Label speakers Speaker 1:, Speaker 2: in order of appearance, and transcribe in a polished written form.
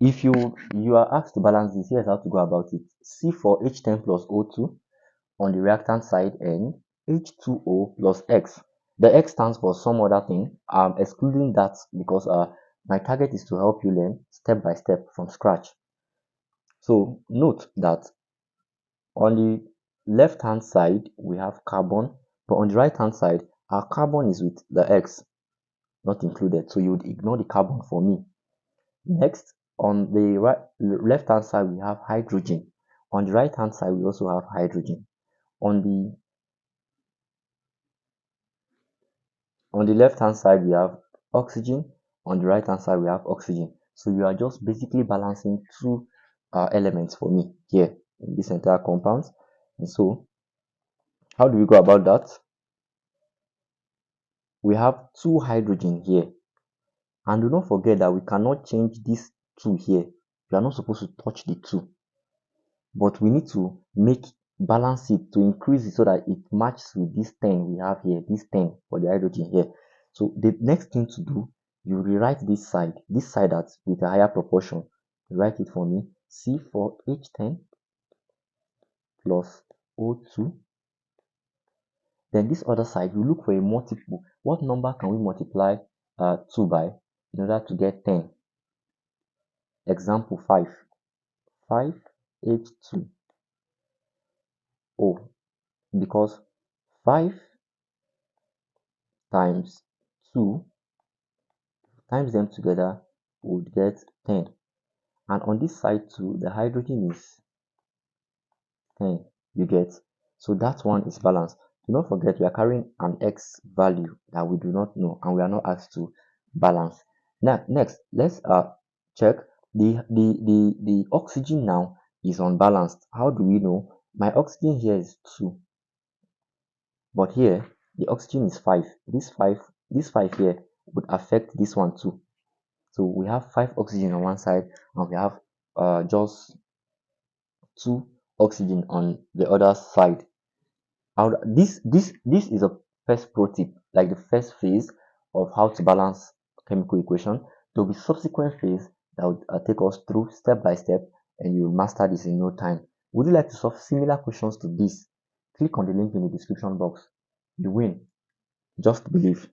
Speaker 1: If you are asked to balance this, here's how to go about it. C4H10 plus O2 on the reactant side and H2O plus X. The X stands for some other thing. I'm excluding that because my target is to help you learn step by step from scratch. So note that on the left hand side we have carbon, but on the right hand side our carbon is with the X not included, so you would ignore the carbon for me. Next, on the left hand side we have hydrogen. On the right hand side we also have hydrogen. On the left hand side we have oxygen. On the right hand side we have oxygen. So you are just basically balancing two elements for me here in this entire compound. And so how do we go about that? We have two hydrogen here, and do not forget that we cannot change this 2 here. We are not supposed to touch the 2, but we need to balance it to increase it so that it matches with this 10 we have here, this 10 for the hydrogen here. So the next thing to do, you rewrite this side that with a higher proportion. Write it for me. C4H10 plus O2. Then this other side, you look for a multiple. What number can we multiply 2 by in order to get 10? Example 5. 5H2O, because 5 times 2 times them together would get 10. And on this side too, the hydrogen is 10, you get. So that one is balanced. Do not forget we are carrying an X value that we do not know and we are not asked to balance. Now next, let's check the oxygen now is unbalanced. How do we know? My oxygen here is 2, but here the oxygen is 5. This 5 here would affect this one too. So we have 5 oxygen on one side and we have just 2 oxygen on the other side. This is a first pro tip, like the first phase of how to balance chemical equation. There will be subsequent phase that will take us through step by step, and you will master this in no time. Would you like to solve similar questions to this? Click on the link in the description box. You win. Just believe.